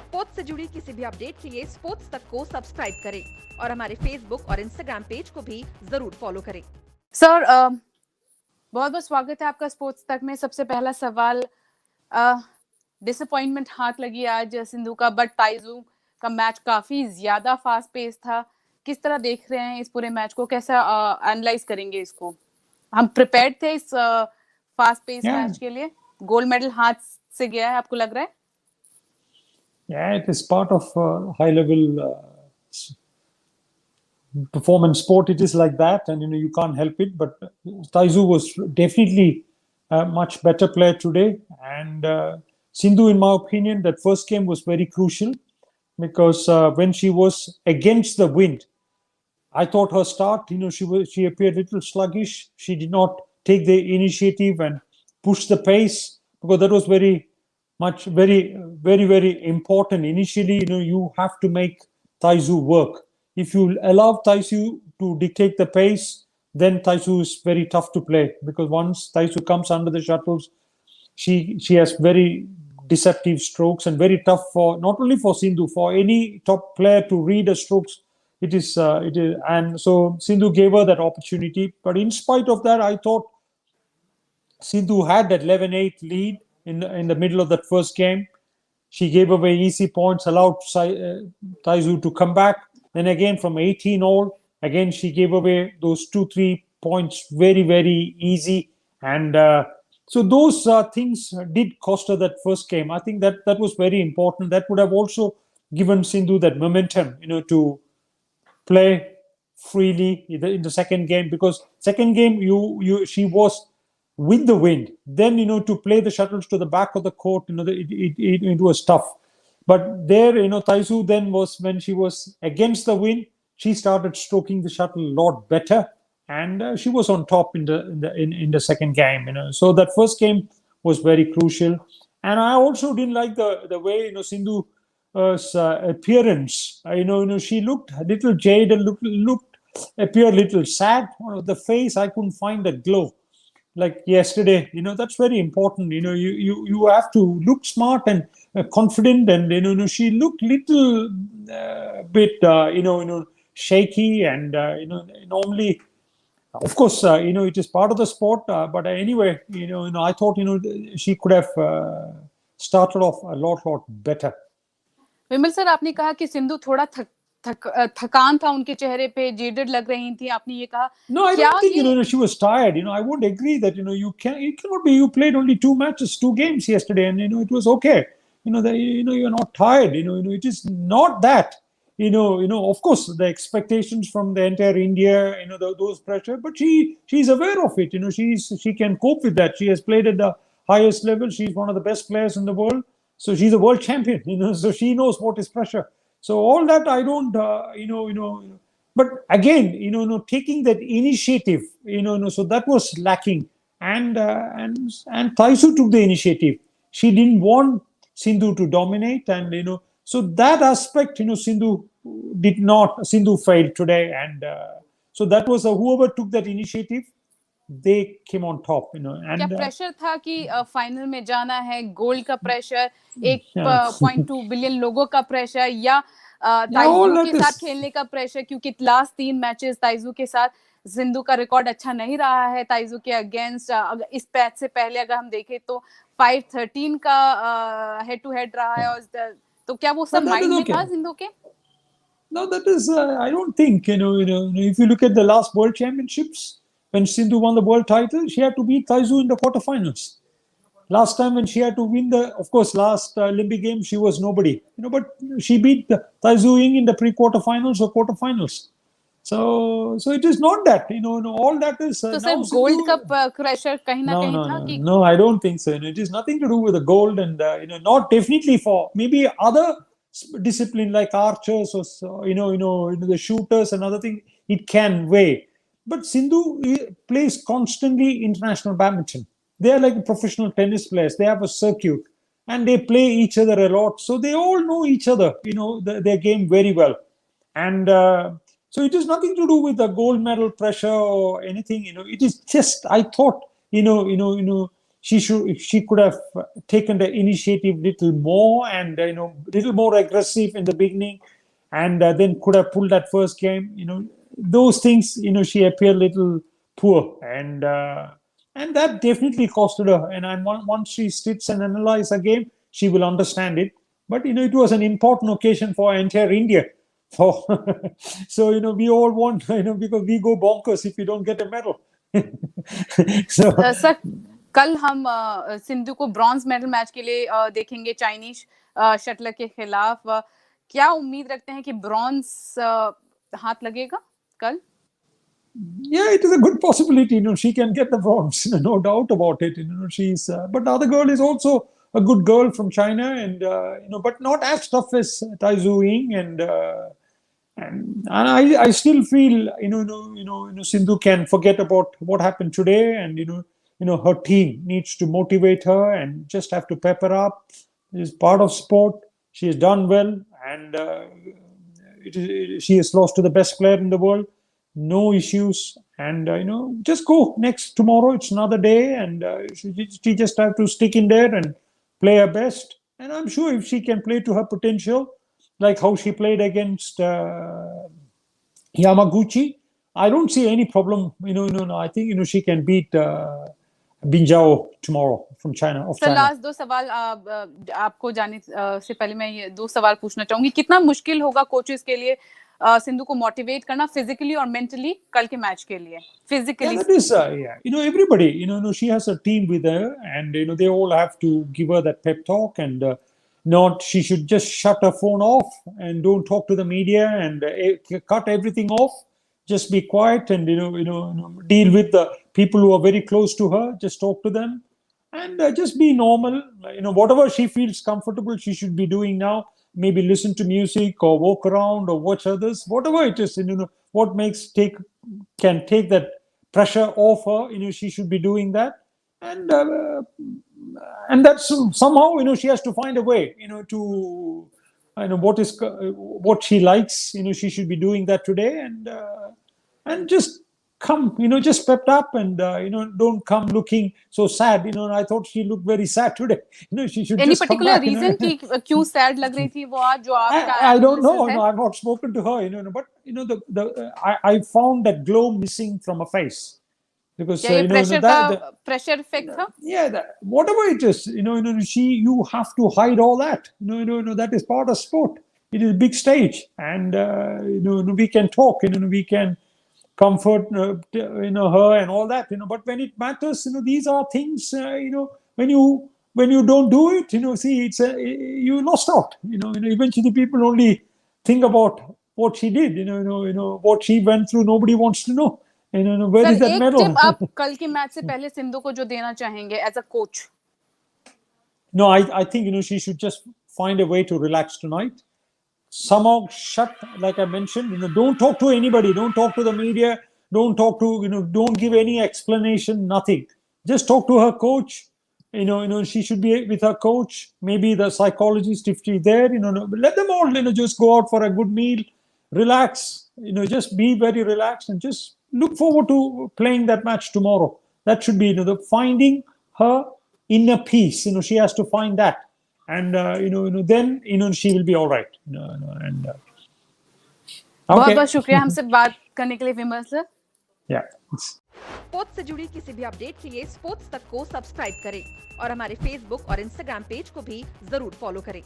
Sports से जुड़ी किसी भी अपडेट के लिए स्पोर्ट्स तक को सब्सक्राइब करें और हमारे फेसबुक और इंस्टाग्राम पेज को भी जरूर फॉलो करें। सर बहुत बहुत स्वागत है आपका स्पोर्ट्स तक में। सबसे पहला सवाल, डिसअपॉइंटमेंट हाथ लगी आज सिंधु का, बट ताइजू का मैच काफी ज्यादा फास्ट पेस था। किस तरह देख रहे हैं इस पूरे मैच को, कैसा एनालाइज करेंगे इसको? हम प्रिपेयर्ड थे इस फास्ट पेस मैच के लिए? गोल्ड मेडल हाथ से गया है, आपको लग रहा है? Yeah, it is part of high level performance sport. It is like that, and you can't help it. But Taizu was definitely a much better player today, and Sindhu, in my opinion, that first game was very crucial because when she was against the wind, I thought her start, she appeared a little sluggish. She did not take the initiative and push the pace, because that was very important. Initially, you have to make Taizu work. If you allow Taizu to dictate the pace, then Taizu is very tough to play, because once Taizu comes under the shuttles, she has very deceptive strokes and very tough for not only for Sindhu, for any top player to read the strokes. It is, and so Sindhu gave her that opportunity. But in spite of that, I thought Sindhu had that 11-8 lead in the middle of that first game. She gave away easy points, allowed Taizu to come back. Then again from 18-all, again she gave away those 2-3 points very easy. And so those things did cost her that first game. I think that was very important. That would have also given Sindhu that momentum, to play freely in the second game, because second game she was with the wind. Then to play the shuttles to the back of the court, it was tough. But there, Taizu then was, when she was against the wind, she started stroking the shuttle a lot better, and she was on top in the second game. So that first game was very crucial. And I also didn't like the way Sindhu appearance. She looked a little jaded, appeared a little sad. The face, I couldn't find the glow like yesterday. That's very important. You have to look smart and confident, and she looked little bit shaky, and normally, of course, it is part of the sport, but anyway, I thought she could have started off a lot better. Vimal sir, आपने कहा कि सिंधु थोड़ा थकान था उनके चेहरे पे, jaded लग रही थी, आपने ये कहा? No, I don't think she was tired. I would agree that you cannot be. You played only 2 games yesterday, and it was okay. You're not tired. It is not that. Of course, the expectations from the entire India, those pressure, but she's aware of it. She can cope with that. She has played at the highest level. She's one of the best players in the world. So she's a world champion. So she knows what is pressure. So all that I don't, but again, taking that initiative, so that was lacking, and Taizu took the initiative. She didn't want Sindhu to dominate, and so that aspect, Sindhu failed today, and so that was whoever took that initiative, they came on top. And क्या pressure था कि final में जाना है, gold का pressure, 1.2 billion लोगों का pressure, या ताइजू के साथ खेलने का प्रेशर? क्योंकि लास्ट 3 मैचेस ताइजू के साथ सिंधु का रिकॉर्ड अच्छा नहीं रहा है ताइजू के अगेंस्ट। इस मैच से पहले अगर हम देखें तो 5-13 का हेड टू हेड रहा है, और तो क्या वो सब माइंड में था सिंधु के? No, that is, I don't think, if you look at the last World Championships, when Sindhu won the world title, she had to beat Taizu in the quarterfinals. Last time when she had to win of course, last Olympic Games, she was nobody, but she beat Taizu Ying in the pre-quarterfinals or quarterfinals. So it is not that, all that is. So sir, gold का pressure कहीं ना कहीं था कि? No, I don't think so. It is nothing to do with the gold, and not definitely for maybe other discipline like archers or the shooters and other things. It can weigh, but Sindhu plays constantly international badminton. They are like professional tennis players. They have a circuit, and they play each other a lot, so they all know each other. Their game very well, and so it is nothing to do with the gold medal pressure or anything. It is just, I thought, she could have taken the initiative little more and little more aggressive in the beginning, and then could have pulled that first game. Those things. She appeared little poor, and that definitely costed her. And once she sits and analyzes a game, she will understand it. But it was an important occasion for entire India. So we all want because we go bonkers if we don't get a medal. So sir कल हम सिंधु को bronze medal match के लिए देखेंगे Chinese shuttler के खिलाफ। क्या उम्मीद रखते हैं कि ब्रॉन्ज हाथ लगेगा कल? Yeah, it is a good possibility. She can get the bronze, no doubt about it. She's, but the other girl is also a good girl from China, and but not as tough as Tai Tzu Ying, and I still feel Sindhu can forget about what happened today, and her team needs to motivate her and just have to pep her up. It is part of sport. She has done well, and she has lost to the best player in the world. No issues, and just go tomorrow. It's another day, and she just have to stick in there and play her best. And I'm sure if she can play to her potential, like how she played against Yamaguchi, I don't see any problem. I think she can beat Binzhao tomorrow from China. Sir last दो सवाल आपको जाने से पहले मैं ये दो सवाल पूछना चाहूंगी। कितना मुश्किल होगा कोचेस के लिए सिंधु को मोटिवेट करना फिजिकली और मेंटली कल के मैच के लिए? Physically that is everybody she has a team with her, and they all have to give her that pep talk, and she should just shut her phone off and don't talk to the media, and cut everything off. Just be quiet and deal with the people who are very close to her. Just talk to them and just be normal. Whatever she feels comfortable, she should be doing now. Maybe listen to music or walk around or watch others. Whatever it is, what can take that pressure off her. She should be doing that, and that's somehow she has to find a way. To what she likes. She should be doing that today, and just come, just pepped up, and don't come looking so sad. I thought she looked very sad today. She should any just particular come back, reason कि क्यों sad लग रही थी वो आज जो आपका I don't know. analysis है? No, I've not spoken to her. But I found that glow missing from her face, because क्या ये प्रेशर का प्रेशर इफेक्ट था? yeah, whatever it is, you have to hide all that. That is part of sport. It is a big stage, and we can talk. We can comfort her and all that. But when it matters, these are things. When you don't do it, see, it's you lost out. Eventually people only think about what she did. What she went through. Nobody wants to know. Where is that medal? एक tip आप कल के match से पहले सिंधु को जो देना चाहेंगे as a coach? No, I think she should just find a way to relax tonight. Somehow shut, like I mentioned, don't talk to anybody, don't talk to the media, don't talk to, don't give any explanation, nothing. Just talk to her coach. She should be with her coach, maybe the psychologist if she's there. Let them all, just go out for a good meal, relax. Just be very relaxed and just look forward to playing that match tomorrow. That should be, the finding her inner peace. She has to find that. And then she will be all right. And बहुत बहुत शुक्रिया हमसे बात करने के लिए विमल sir. Yeah. Sports से जुड़ी किसी भी अपडेट के लिए स्पोर्ट्स तक को सब्सक्राइब करें और हमारे फेसबुक और इंस्टाग्राम पेज को भी जरूर फॉलो करें।